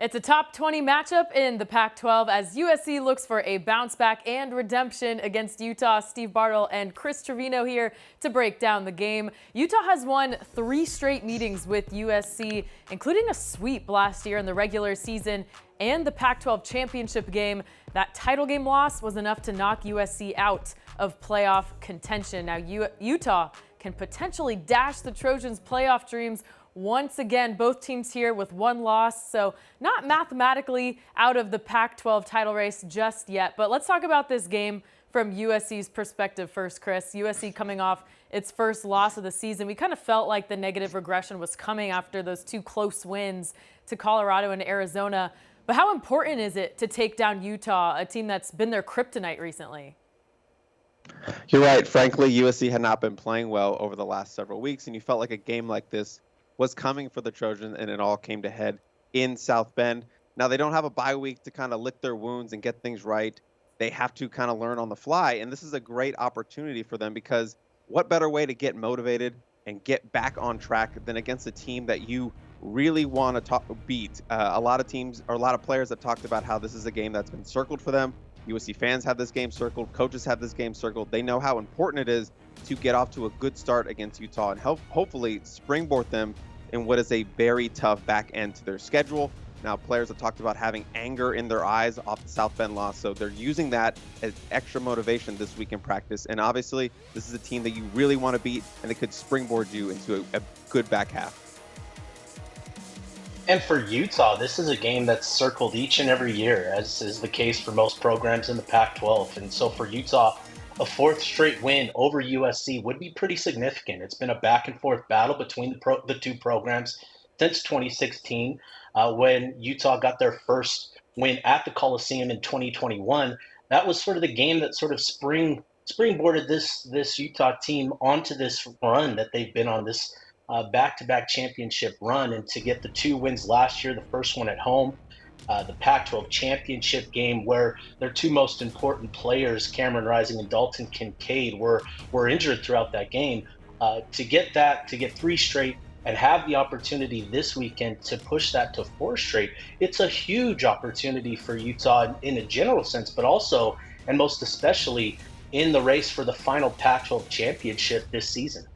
It's a top 20 matchup in the Pac-12 as USC looks for a bounce back and redemption against Utah. Steve Bartle and Chris Treviño here to break down the game. Utah has won 3 straight meetings with USC, including a sweep last year in the regular season and the Pac-12 championship game. That title game loss was enough to knock USC out of playoff contention. Now Utah can potentially dash the Trojans' playoff dreams once again. Both teams here with 1 loss, so not mathematically out of the Pac-12 title race just yet. But let's talk about this game from USC's perspective first, Chris. USC coming off its first loss of the season. We kind of felt like the negative regression was coming after those 2 close wins to Colorado and Arizona. But how important is it to take down Utah, a team that's been their kryptonite recently? You're right. Frankly, USC had not been playing well over the last several weeks, and you felt like a game like this was coming for the Trojans, and it all came to head in South Bend. Now, they don't have a bye week to kind of lick their wounds and get things right. They have to kind of learn on the fly, and this is a great opportunity for them because what better way to get motivated and get back on track than against a team that you really want to beat. A lot of teams or a lot of players have talked about how this is a game that's been circled for them. USC fans have this game circled. Coaches have this game circled. They know how important it is to get off to a good start against Utah and hopefully springboard them in what is a very tough back end to their schedule. Now, players have talked about having anger in their eyes off the South Bend loss, so they're using that as extra motivation this week in practice. And obviously, this is a team that you really want to beat, and it could springboard you into a good back half. And for Utah, this is a game that's circled each and every year, as is the case for most programs in the Pac-12. And so for Utah, a 4th straight win over USC would be pretty significant. It's been a back-and-forth battle between the 2 programs since 2016, when Utah got their first win at the Coliseum in 2021. That was sort of the game that sort of springboarded this Utah team onto this run that they've been on, this back-to-back championship run. And to get the 2 wins last year, the first one at home, the Pac-12 championship game where their 2 most important players, Cameron Rising and Dalton Kincaid, were injured throughout that game. To get 3 straight and have the opportunity this weekend to push that to 4 straight, it's a huge opportunity for Utah in a general sense, but also and most especially in the race for the final Pac-12 championship this season.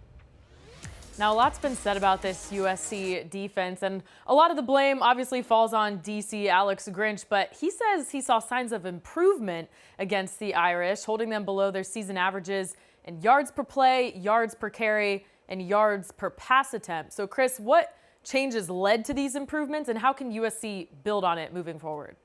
Now, a lot's been said about this USC defense, and a lot of the blame obviously falls on DC Alex Grinch, but he says he saw signs of improvement against the Irish, holding them below their season averages in yards per play, yards per carry, and yards per pass attempt. So, Chris, what changes led to these improvements, and how can USC build on it moving forward?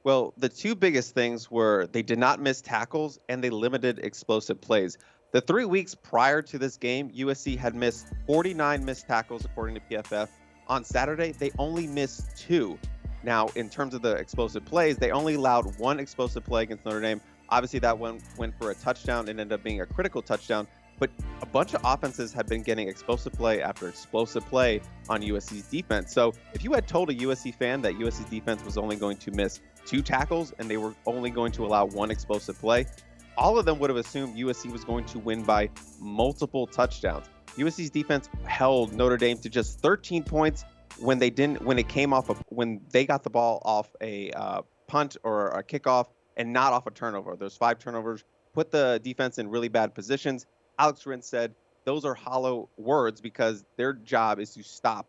Well, the 2 biggest things were they did not miss tackles and they limited explosive plays. The 3 weeks prior to this game, USC had missed 49 missed tackles, according to PFF. On Saturday, they only missed 2. Now, in terms of the explosive plays, they only allowed 1 explosive play against Notre Dame. Obviously, that one went for a touchdown and ended up being a critical touchdown. But a bunch of offenses had been getting explosive play after explosive play on USC's defense. So if you had told a USC fan that USC's defense was only going to miss 2 tackles and they were only going to allow 1 explosive play, all of them would have assumed USC was going to win by multiple touchdowns. USC's defense held Notre Dame to just 13 points when they got the ball off a punt or a kickoff and not off a turnover. Those 5 turnovers put the defense in really bad positions. Alex Grinch said those are hollow words because their job is to stop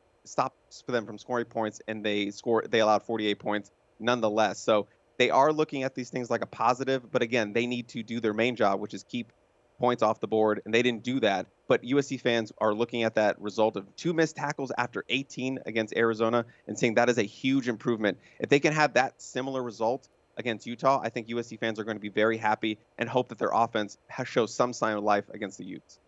for them from scoring points, and they allowed 48 points nonetheless. So they are looking at these things like a positive, but again, they need to do their main job, which is keep points off the board, and they didn't do that. But USC fans are looking at that result of 2 missed tackles after 18 against Arizona and saying that is a huge improvement. If they can have that similar result against Utah, I think USC fans are going to be very happy and hope that their offense shows some sign of life against the Utes.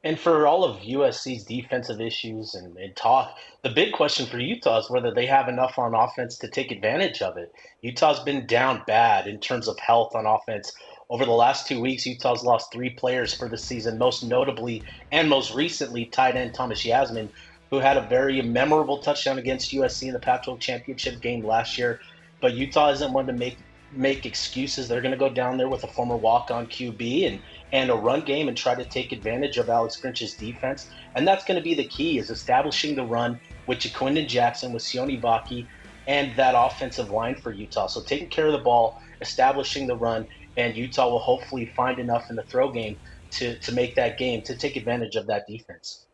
And for all of USC's defensive issues and talk, the big question for Utah is whether they have enough on offense to take advantage of it. Utah's been down bad in terms of health on offense. Over the last 2 weeks, Utah's lost 3 players for the season, most notably and most recently tight end Thomas Yasmin, who had a very memorable touchdown against USC in the Pac-12 championship game last year. But Utah isn't one to make excuses. They're going to go down there with a former walk-on QB and a run game and try to take advantage of Alex Grinch's defense. And that's going to be the key, is establishing the run with Jaquindon Jackson, with Sione Vaki, and that offensive line for Utah. So taking care of the ball, establishing the run, and Utah will hopefully find enough in the throw game to make that game, to take advantage of that defense.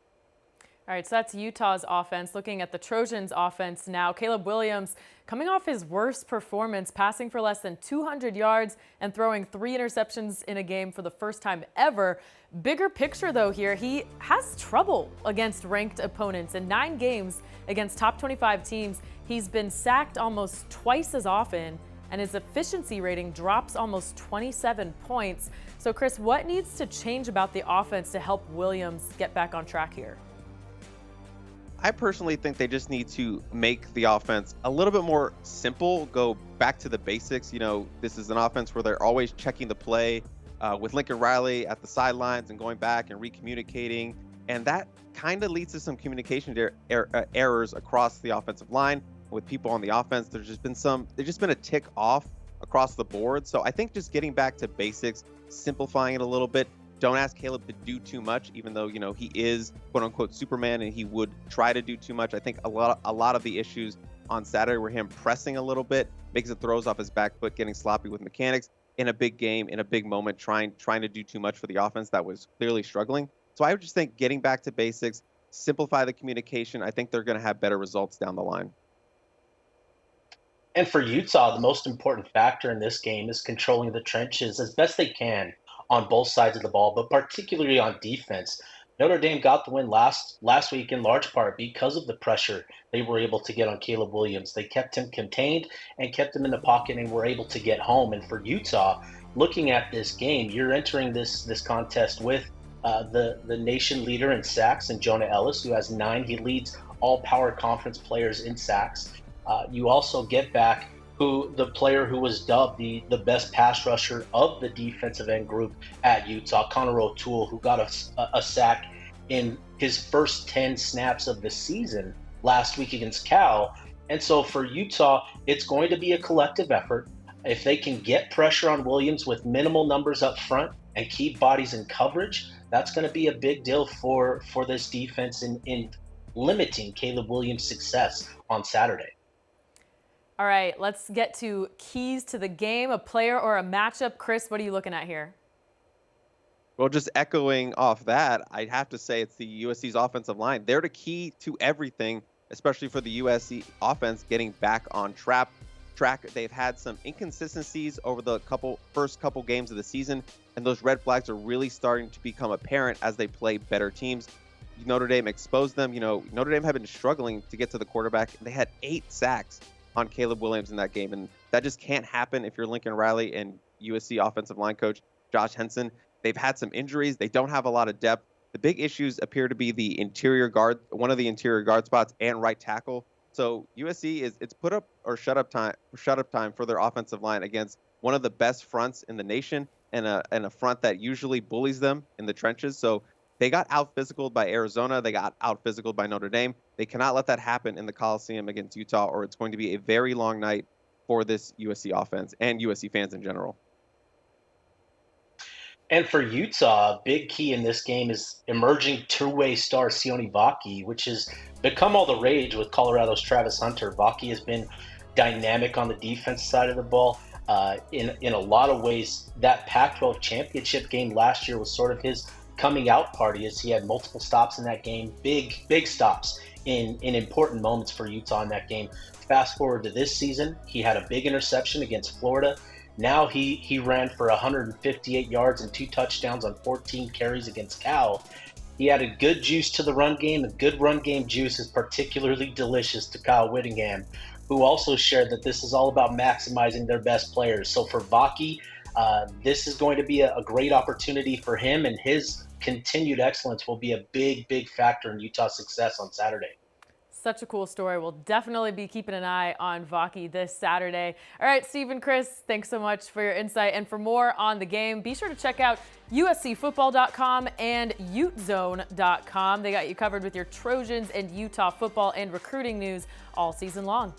All right, so that's Utah's offense. Looking at the Trojans' offense now, Caleb Williams coming off his worst performance, passing for less than 200 yards and throwing 3 interceptions in a game for the first time ever. Bigger picture, though, here, he has trouble against ranked opponents. In 9 games against top 25 teams, he's been sacked almost twice as often, and his efficiency rating drops almost 27 points. So, Chris, what needs to change about the offense to help Williams get back on track here? I personally think they just need to make the offense a little bit more simple, go back to the basics. You know, this is an offense where they're always checking the play with Lincoln Riley at the sidelines and going back and recommunicating. And that kind of leads to some communication errors across the offensive line with people on the offense. There's just been a tick off across the board. So I think just getting back to basics, simplifying it a little bit. Don't ask Caleb to do too much, even though, you know, he is quote unquote Superman and he would try to do too much. I think a lot of the issues on Saturday were him pressing a little bit, makes it throws off his back foot, getting sloppy with mechanics in a big game, in a big moment, trying to do too much for the offense that was clearly struggling. So I would just think getting back to basics, simplify the communication. I think they're going to have better results down the line. And for Utah, the most important factor in this game is controlling the trenches as best they can on both sides of the ball, but particularly on defense. Notre Dame got the win last week in large part because of the pressure they were able to get on Caleb Williams. They kept him contained and kept him in the pocket and were able to get home. And for Utah, looking at this game, you're entering this contest with the nation leader in sacks and Jonah Ellis, who has 9. He leads all power conference players in sacks. You also get back the player who was dubbed the best pass rusher of the defensive end group at Utah, Connor O'Toole, who got a sack in his first 10 snaps of the season last week against Cal. And so for Utah, it's going to be a collective effort. If they can get pressure on Williams with minimal numbers up front and keep bodies in coverage, that's going to be a big deal for this defense in limiting Caleb Williams' success on Saturday. All right, let's get to keys to the game, a player or a matchup. Chris, what are you looking at here? Well, just echoing off that, I'd have to say it's the USC's offensive line. They're the key to everything, especially for the USC offense getting back on track. They've had some inconsistencies over the first couple games of the season, and those red flags are really starting to become apparent as they play better teams. Notre Dame exposed them. You know, Notre Dame had been struggling to get to the quarterback. They had 8 sacks on Caleb Williams in that game, and that just can't happen if you're Lincoln Riley and USC offensive line coach Josh Henson. They've had some injuries. They don't have a lot of depth. The big issues appear to be the interior guard, one of the interior guard spots, and right tackle. So USC it's put up or shut up time for their offensive line against one of the best fronts in the nation and a front that usually bullies them in the trenches. So they got out-physicaled by Arizona. They got out-physicaled by Notre Dame. They cannot let that happen in the Coliseum against Utah, or it's going to be a very long night for this USC offense and USC fans in general. And for Utah, a big key in this game is emerging two-way star Sione Vaki, which has become all the rage with Colorado's Travis Hunter. Vaki has been dynamic on the defense side of the ball. In a lot of ways, that Pac-12 championship game last year was sort of his coming out party, as he had multiple stops in that game, big stops in important moments for Utah in that game. Fast forward to this season, he had a big interception against Florida. Now he ran for 158 yards and 2 touchdowns on 14 carries against Cal. He added good juice to the run game, and good run game juice is particularly delicious to Kyle Whittingham, who also shared that this is all about maximizing their best players. So for Vaki, this is going to be a great opportunity for him, and his continued excellence will be a big factor in Utah's success on Saturday. Such a cool story. We'll definitely be keeping an eye on Vaki this Saturday. All right, Steve and Chris, thanks so much for your insight. And for more on the game, be sure to check out USCFootball.com and UteZone.com. They got you covered with your Trojans and Utah football and recruiting news all season long.